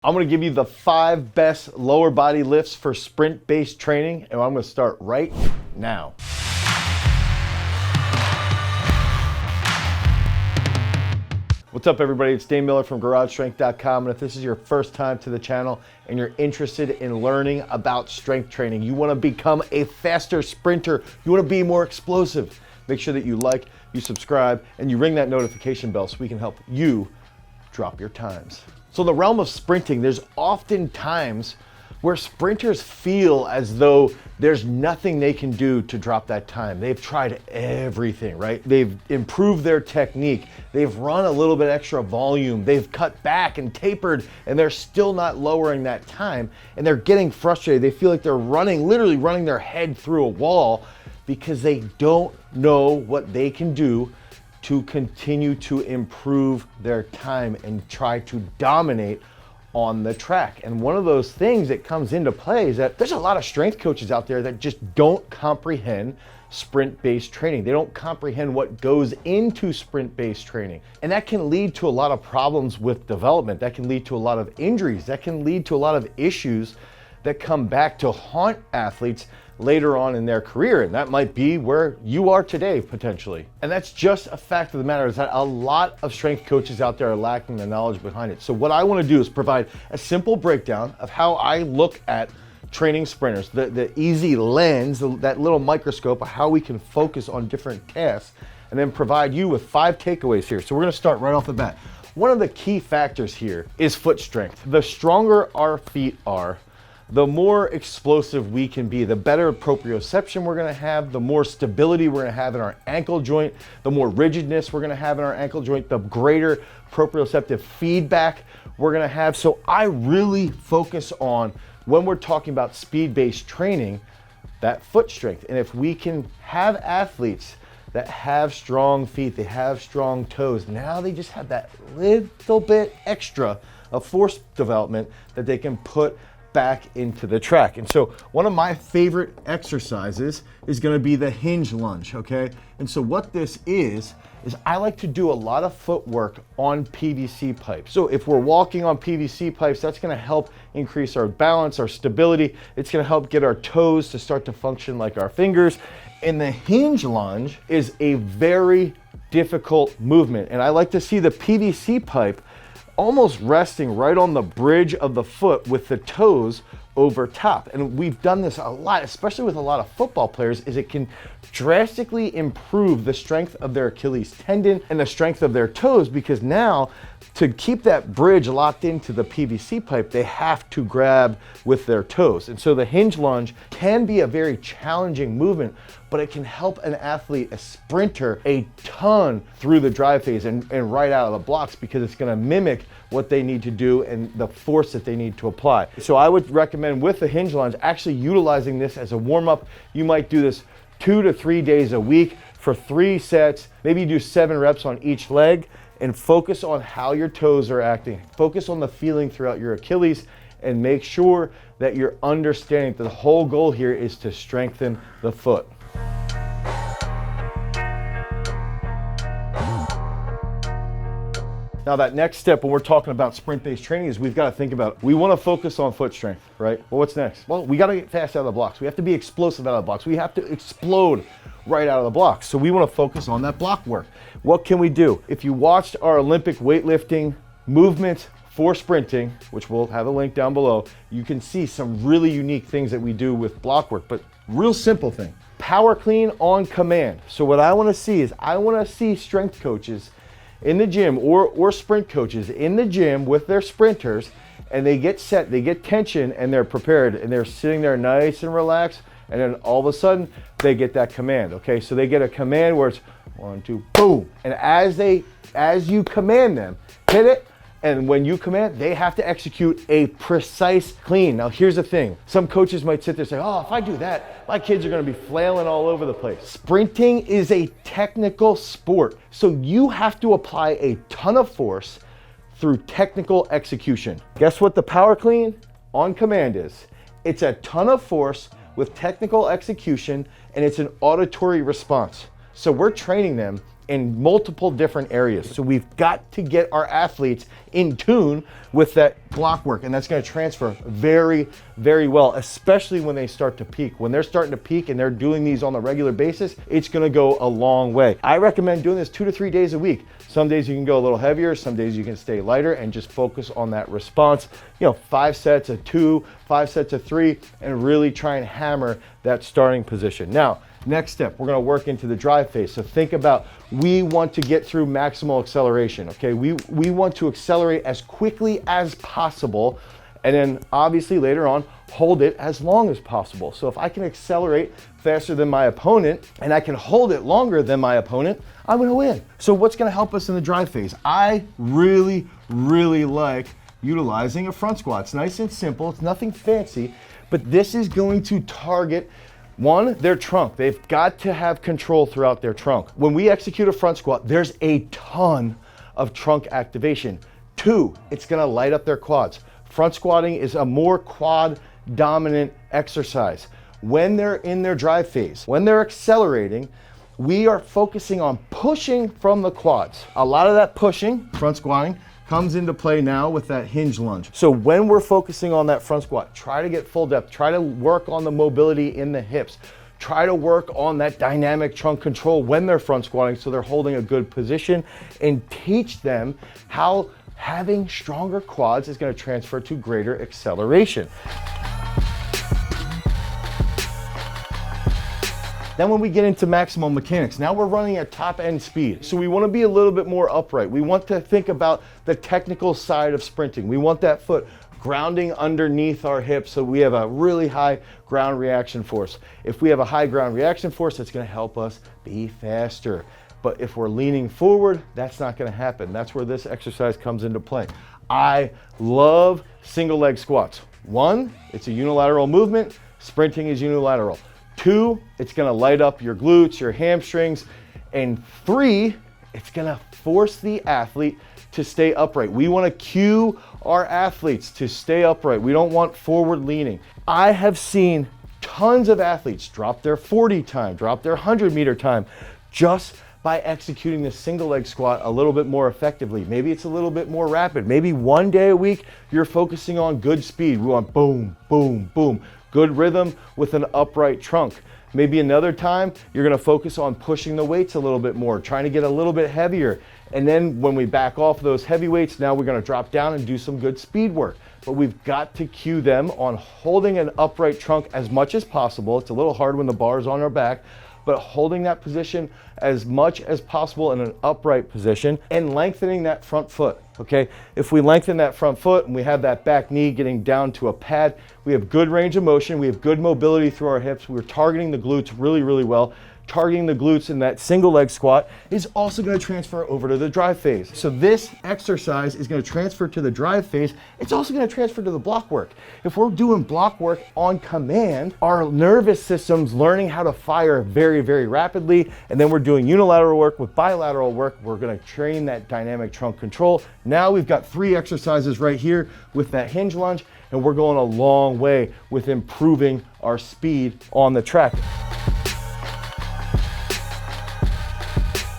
I'm gonna give you the 5 best lower body lifts for sprint-based training, and I'm gonna start right now. What's up, everybody? It's Dane Miller from GarageStrength.com, and if this is your first time to the channel and you're interested in learning about strength training, you wanna become a faster sprinter, you wanna be more explosive, make sure that you like, you subscribe, and you ring that notification bell so we can help you drop your times. So in the realm of sprinting, there's often times where sprinters feel as though there's nothing they can do to drop that time. They've tried everything, right? They've improved their technique. They've run a little bit extra volume. They've cut back and tapered, and they're still not lowering that time. And they're getting frustrated. They feel like they're literally running their head through a wall because they don't know what they can do to continue to improve their time and try to dominate on the track. And one of those things that comes into play is that there's a lot of strength coaches out there that just don't comprehend sprint-based training. They don't comprehend what goes into sprint-based training. And that can lead to a lot of problems with development. That can lead to a lot of injuries. That can lead to a lot of issues that come back to haunt athletes later on in their career, and that might be where you are today, potentially. And that's just a fact of the matter, is that a lot of strength coaches out there are lacking the knowledge behind it. So what I want to do is provide a simple breakdown of how I look at training sprinters, the easy lens, that little microscope of how we can focus on different tasks, and then provide you with 5 takeaways here. So we're going to start right off the bat. One of the key factors here is foot strength. The stronger our feet are, the more explosive we can be, the better proprioception we're gonna have, the more stability we're gonna have in our ankle joint, the more rigidness we're gonna have in our ankle joint, the greater proprioceptive feedback we're gonna have. So I really focus on, when we're talking about speed-based training, that foot strength. And if we can have athletes that have strong feet, they have strong toes, now they just have that little bit extra of force development that they can put back into the track. And so one of my favorite exercises is going to be the hinge lunge, okay? And so what this is I like to do a lot of footwork on PVC pipes. So if we're walking on PVC pipes, that's going to help increase our balance, our stability. It's going to help get our toes to start to function like our fingers. And the hinge lunge is a very difficult movement. And I like to see the PVC pipe almost resting right on the bridge of the foot with the toes over top. And we've done this a lot, especially with a lot of football players, is it can drastically improve the strength of their Achilles tendon and the strength of their toes, because now to keep that bridge locked into the PVC pipe, they have to grab with their toes. And so the hinge lunge can be a very challenging movement, but it can help an athlete, a sprinter, a ton through the drive phase and right out of the blocks, because it's gonna mimic what they need to do and the force that they need to apply. So I would recommend, with the hinge lunge, actually utilizing this as a warm-up. You might do this 2 to 3 days a week for 3 sets. Maybe you do 7 reps on each leg, and focus on how your toes are acting. Focus on the feeling throughout your Achilles, and make sure that you're understanding that the whole goal here is to strengthen the foot. Now that next step when we're talking about sprint-based training is we've got to think about, we want to focus on foot strength, right? Well, what's next? Well, we got to get fast out of the blocks. We have to be explosive out of the blocks. We have to explode right out of the blocks. So we want to focus on that block work. What can we do? If you watched our Olympic weightlifting movements for sprinting, which we'll have a link down below, you can see some really unique things that we do with block work, but real simple thing. Power clean on command. So what I want to see is, I want to see strength coaches in the gym, or sprint coaches in the gym with their sprinters, and they get set, they get tension, and they're prepared, and they're sitting there nice and relaxed, and then all of a sudden they get that command. Okay, so they get a command where it's 1, 2, boom, and as you command them, hit it. And when you command, they have to execute a precise clean. Now here's the thing. Some coaches might sit there and say, oh, if I do that, my kids are gonna be flailing all over the place. Sprinting is a technical sport. So you have to apply a ton of force through technical execution. Guess what the power clean on command is? It's a ton of force with technical execution, and it's an auditory response. So we're training them in multiple different areas. So we've got to get our athletes in tune with that block work, and that's going to transfer very, very well, especially when they start to peak. When they're starting to peak and they're doing these on a regular basis, it's going to go a long way. I recommend doing this 2 to 3 days a week. Some days you can go a little heavier, some days you can stay lighter and just focus on that response. 5 sets of 2, 5 sets of 3, and really try and hammer that starting position. Now, next step, we're going to work into the drive phase. So think about, we want to get through maximal acceleration, okay? We want to accelerate as quickly as possible, and then obviously later on, hold it as long as possible. So if I can accelerate faster than my opponent and I can hold it longer than my opponent, I'm going to win. So what's going to help us in the drive phase? I really, really like utilizing a front squat. It's nice and simple. It's nothing fancy, but this is going to target, one, their trunk. They've got to have control throughout their trunk. When we execute a front squat, there's a ton of trunk activation. 2, it's going to light up their quads. Front squatting is a more quad dominant exercise. When they're in their drive phase, when they're accelerating, we are focusing on pushing from the quads. A lot of that pushing, front squatting, comes into play now with that hinge lunge. So when we're focusing on that front squat, try to get full depth, try to work on the mobility in the hips, try to work on that dynamic trunk control when they're front squatting so they're holding a good position, and teach them how having stronger quads is going to transfer to greater acceleration. Then when we get into maximum mechanics, now we're running at top end speed. So we want to be a little bit more upright. We want to think about the technical side of sprinting. We want that foot grounding underneath our hips so we have a really high ground reaction force. If we have a high ground reaction force, that's going to help us be faster. But if we're leaning forward, that's not going to happen. That's where this exercise comes into play. I love single leg squats. 1, it's a unilateral movement. Sprinting is unilateral. 2, it's going to light up your glutes, your hamstrings. And 3, it's going to force the athlete to stay upright. We want to cue our athletes to stay upright. We don't want forward leaning. I have seen tons of athletes drop their 40 time, drop their 100-meter time just by executing the single leg squat a little bit more effectively. Maybe it's a little bit more rapid. Maybe one day a week, you're focusing on good speed. We want boom, boom, boom. Good rhythm with an upright trunk. Maybe another time, you're gonna focus on pushing the weights a little bit more, trying to get a little bit heavier. And then when we back off those heavy weights, now we're gonna drop down and do some good speed work. But we've got to cue them on holding an upright trunk as much as possible. It's a little hard when the bar is on our back, but holding that position as much as possible in an upright position and lengthening that front foot, okay? If we lengthen that front foot and we have that back knee getting down to a pad, we have good range of motion, we have good mobility through our hips, we're targeting the glutes really, really well. Targeting the glutes in that single leg squat is also going to transfer over to the drive phase. So this exercise is going to transfer to the drive phase. It's also going to transfer to the block work. If we're doing block work on command, our nervous system's learning how to fire very, very rapidly. And then we're doing unilateral work with bilateral work. We're going to train that dynamic trunk control. Now we've got 3 exercises right here with that hinge lunge, and we're going a long way with improving our speed on the track.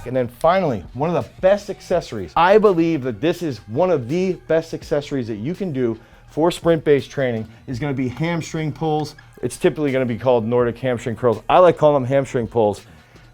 And then finally, one of the best accessories. I believe that this is one of the best accessories that you can do for sprint-based training is going to be hamstring pulls. It's typically going to be called Nordic hamstring curls. I like calling them hamstring pulls.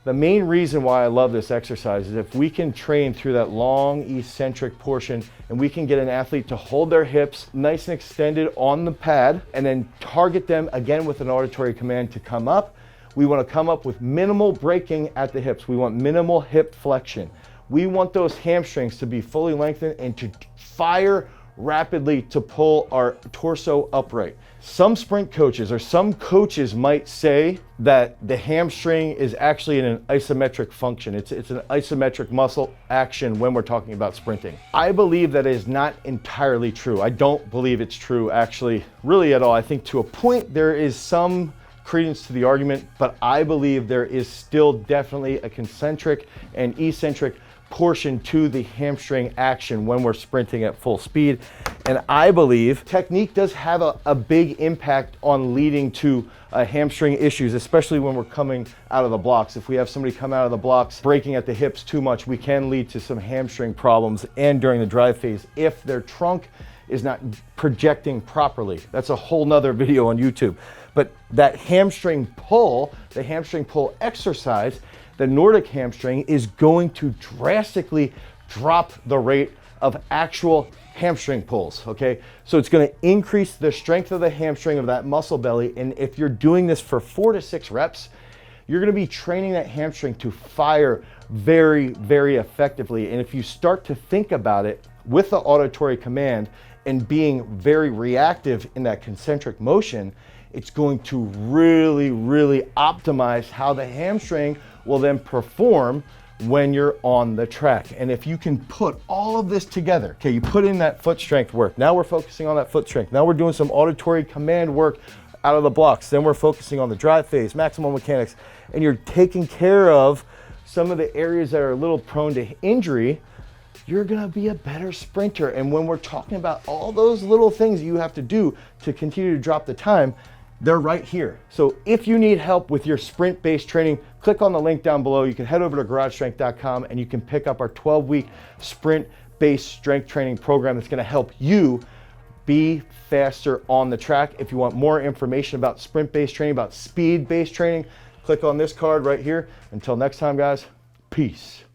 The main reason why I love this exercise is if we can train through that long eccentric portion and we can get an athlete to hold their hips nice and extended on the pad and then target them again with an auditory command to come up. We want to come up with minimal braking at the hips. We want minimal hip flexion. We want those hamstrings to be fully lengthened and to fire rapidly to pull our torso upright. Some sprint coaches or some coaches might say that the hamstring is actually in an isometric function. It's an isometric muscle action when we're talking about sprinting. I believe that is not entirely true. I don't believe it's true actually really at all. I think to a point there is some credence to the argument, but I believe there is still definitely a concentric and eccentric portion to the hamstring action when we're sprinting at full speed. And I believe technique does have a big impact on leading to hamstring issues, especially when we're coming out of the blocks. If we have somebody come out of the blocks breaking at the hips too much, we can lead to some hamstring problems, and during the drive phase if their trunk is not projecting properly. That's a whole nother video on YouTube. But that hamstring pull, the hamstring pull exercise, the Nordic hamstring, is going to drastically drop the rate of actual hamstring pulls, okay? So it's gonna increase the strength of the hamstring of that muscle belly, and if you're doing this for 4 to 6 reps, you're gonna be training that hamstring to fire very, very effectively. And if you start to think about it with the auditory command and being very reactive in that concentric motion, it's going to really, really optimize how the hamstring will then perform when you're on the track. And if you can put all of this together, okay, you put in that foot strength work. Now we're focusing on that foot strength. Now we're doing some auditory command work out of the blocks. Then we're focusing on the drive phase, maximal mechanics, and you're taking care of some of the areas that are a little prone to injury. You're gonna be a better sprinter. And when we're talking about all those little things you have to do to continue to drop the time, they're right here. So if you need help with your sprint-based training, click on the link down below. You can head over to garagestrength.com and you can pick up our 12-week sprint-based strength training program that's gonna help you be faster on the track. If you want more information about sprint-based training, about speed-based training, click on this card right here. Until next time, guys, peace.